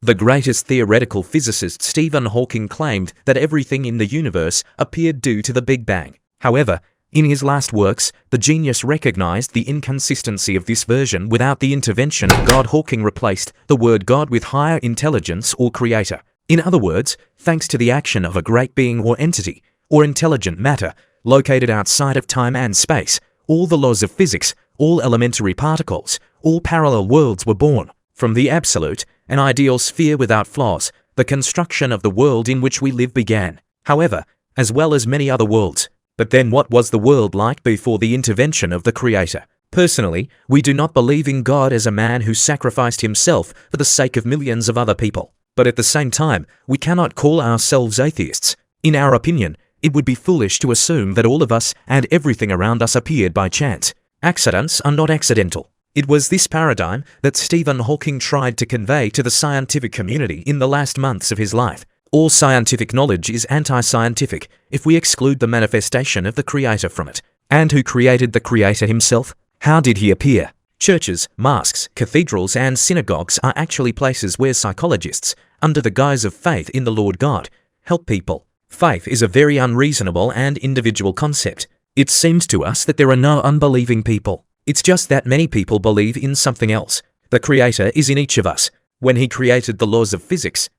The greatest theoretical physicist Stephen Hawking claimed that everything in the universe appeared due to the Big Bang. However, in his last works, the genius recognized the inconsistency of this version. Without the intervention of God, Hawking replaced the word God with higher intelligence or creator. In other words, thanks to the action of a great being or entity, or intelligent matter, located outside of time and space, all the laws of physics, all elementary particles, all parallel worlds were born. From the absolute, an ideal sphere without flaws, the construction of the world in which we live began. However, as well as many other worlds. But then what was the world like before the intervention of the Creator? Personally, we do not believe in God as a man who sacrificed himself for the sake of millions of other people. But at the same time, we cannot call ourselves atheists. In our opinion, it would be foolish to assume that all of us and everything around us appeared by chance. Accidents are not accidental. It was this paradigm that Stephen Hawking tried to convey to the scientific community in the last months of his life. All scientific knowledge is anti-scientific if we exclude the manifestation of the Creator from it. And who created the Creator himself? How did he appear? Churches, mosques, cathedrals, and synagogues are actually places where psychologists, under the guise of faith in the Lord God, help people. Faith is a very unreasonable and individual concept. It seems to us that there are no unbelieving people. It's just that many people believe in something else. The Creator is in each of us. When he created the laws of physics,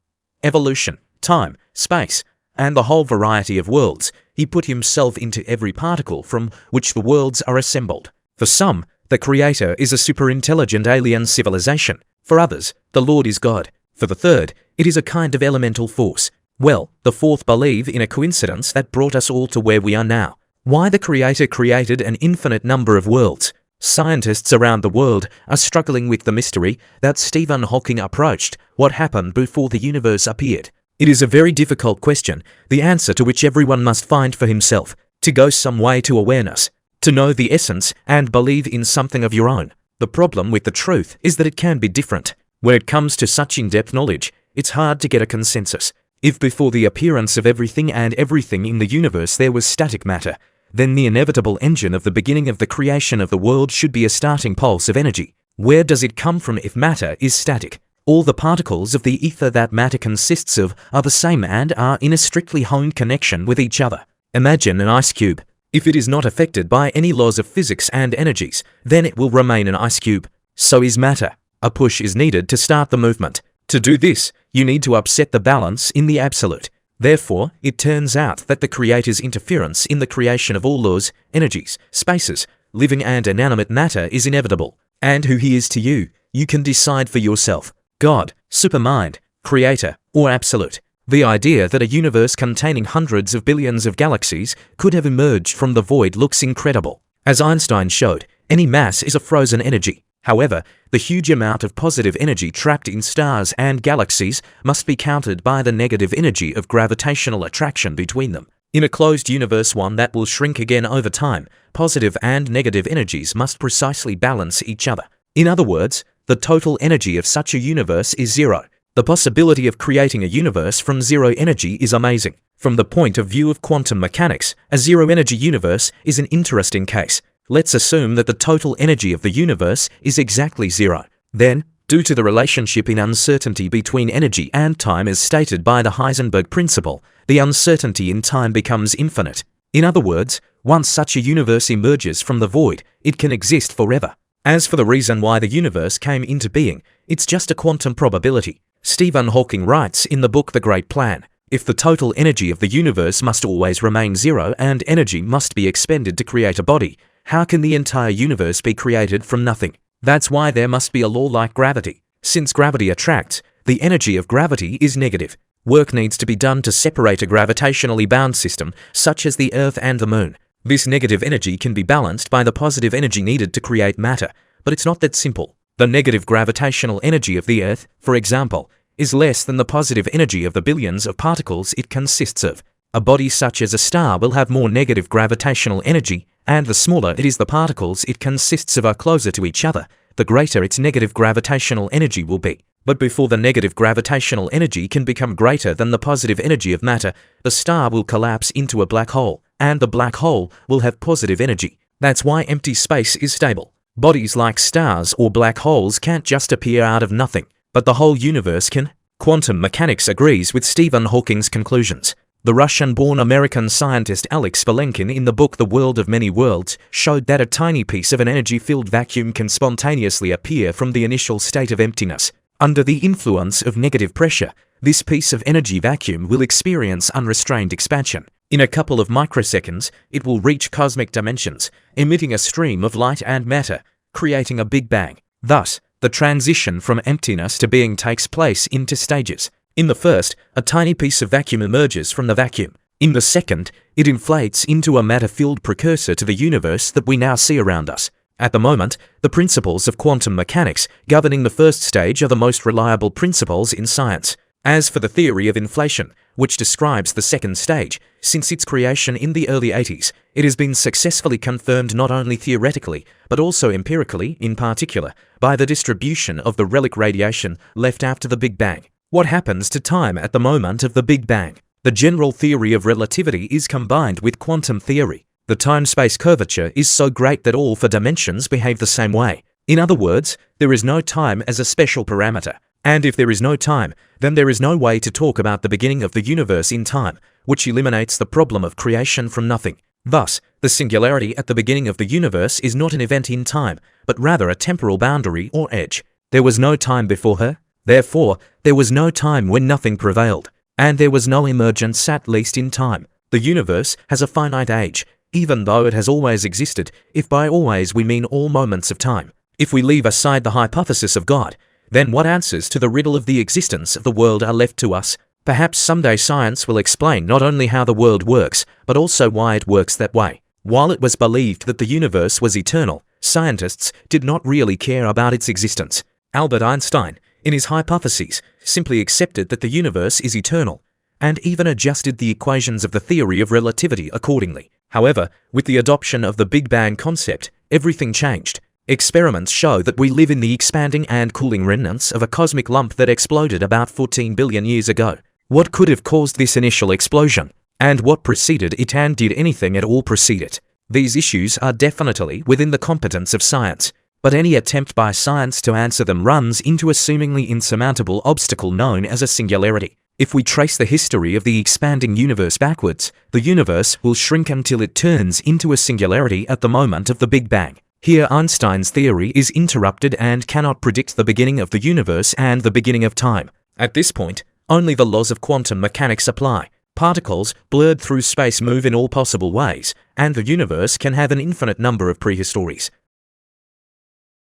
evolution, time, space, and the whole variety of worlds, he put himself into every particle from which the worlds are assembled. For some, the Creator is a superintelligent alien civilization. For others, the Lord is God. For the third, it is a kind of elemental force. Well, the fourth believe in a coincidence that brought us all to where we are now. Why the Creator created an infinite number of worlds? Scientists around the world are struggling with the mystery that Stephen Hawking approached. What happened before the universe appeared? It is a very difficult question, the answer to which everyone must find for himself, to go some way to awareness, to know the essence and believe in something of your own. The problem with the truth is that it can be different. When it comes to such in-depth knowledge, it's hard to get a consensus. If before the appearance of everything and everything in the universe there was static matter, then the inevitable engine of the beginning of the creation of the world should be a starting pulse of energy. Where does it come from if matter is static? All the particles of the ether that matter consists of are the same and are in a strictly honed connection with each other. Imagine an ice cube. If it is not affected by any laws of physics and energies, then it will remain an ice cube. So is matter. A push is needed to start the movement. To do this, you need to upset the balance in the absolute. Therefore, it turns out that the Creator's interference in the creation of all laws, energies, spaces, living and inanimate matter is inevitable. And who he is to you, you can decide for yourself. God, supermind, Creator, or absolute. The idea that a universe containing hundreds of billions of galaxies could have emerged from the void looks incredible. As Einstein showed, any mass is a frozen energy. However, the huge amount of positive energy trapped in stars and galaxies must be countered by the negative energy of gravitational attraction between them. In a closed universe, one that will shrink again over time, positive and negative energies must precisely balance each other. In other words, the total energy of such a universe is zero. The possibility of creating a universe from zero energy is amazing. From the point of view of quantum mechanics, a zero-energy universe is an interesting case. Let's assume that the total energy of the universe is exactly zero. Then, due to the relationship in uncertainty between energy and time as stated by the Heisenberg principle, the uncertainty in time becomes infinite. In other words, once such a universe emerges from the void, it can exist forever. As for the reason why the universe came into being, it's just a quantum probability. Stephen Hawking writes in the book The Great Plan, if the total energy of the universe must always remain zero and energy must be expended to create a body, how can the entire universe be created from nothing? That's why there must be a law like gravity. Since gravity attracts, the energy of gravity is negative. Work needs to be done to separate a gravitationally bound system, such as the Earth and the Moon. This negative energy can be balanced by the positive energy needed to create matter, but it's not that simple. The negative gravitational energy of the Earth, for example, is less than the positive energy of the billions of particles it consists of. A body such as a star will have more negative gravitational energy, and the smaller it is the particles it consists of are closer to each other, the greater its negative gravitational energy will be. But before the negative gravitational energy can become greater than the positive energy of matter, the star will collapse into a black hole, and the black hole will have positive energy. That's why empty space is stable. Bodies like stars or black holes can't just appear out of nothing, but the whole universe can. Quantum mechanics agrees with Stephen Hawking's conclusions. The Russian-born American scientist Alex Valenkin in the book The World of Many Worlds showed that a tiny piece of an energy-filled vacuum can spontaneously appear from the initial state of emptiness. Under the influence of negative pressure, this piece of energy vacuum will experience unrestrained expansion. In a couple of microseconds, it will reach cosmic dimensions, emitting a stream of light and matter, creating a Big Bang. Thus, the transition from emptiness to being takes place in 2 stages. In the first, a tiny piece of vacuum emerges from the vacuum. In the second, it inflates into a matter-filled precursor to the universe that we now see around us. At the moment, the principles of quantum mechanics governing the first stage are the most reliable principles in science. As for the theory of inflation, which describes the second stage, since its creation in the early 80s, it has been successfully confirmed not only theoretically, but also empirically, in particular, by the distribution of the relic radiation left after the Big Bang. What happens to time at the moment of the Big Bang? The general theory of relativity is combined with quantum theory. The time-space curvature is so great that all 4 dimensions behave the same way. In other words, there is no time as a special parameter. And if there is no time, then there is no way to talk about the beginning of the universe in time, which eliminates the problem of creation from nothing. Thus, the singularity at the beginning of the universe is not an event in time, but rather a temporal boundary or edge. There was no time before her. Therefore, there was no time when nothing prevailed. And there was no emergence, at least in time. The universe has a finite age, even though it has always existed, if by always we mean all moments of time. If we leave aside the hypothesis of God, then what answers to the riddle of the existence of the world are left to us? Perhaps someday science will explain not only how the world works, but also why it works that way. While it was believed that the universe was eternal, scientists did not really care about its existence. Albert Einstein, in his hypotheses, simply accepted that the universe is eternal, and even adjusted the equations of the theory of relativity accordingly. However, with the adoption of the Big Bang concept, everything changed. Experiments show that we live in the expanding and cooling remnants of a cosmic lump that exploded about 14 billion years ago. What could have caused this initial explosion? And what preceded it, and did anything at all precede it? These issues are definitely within the competence of science, but any attempt by science to answer them runs into a seemingly insurmountable obstacle known as a singularity. If we trace the history of the expanding universe backwards, the universe will shrink until it turns into a singularity at the moment of the Big Bang. Here Einstein's theory is interrupted and cannot predict the beginning of the universe and the beginning of time. At this point, only the laws of quantum mechanics apply. Particles blurred through space move in all possible ways, and the universe can have an infinite number of prehistories.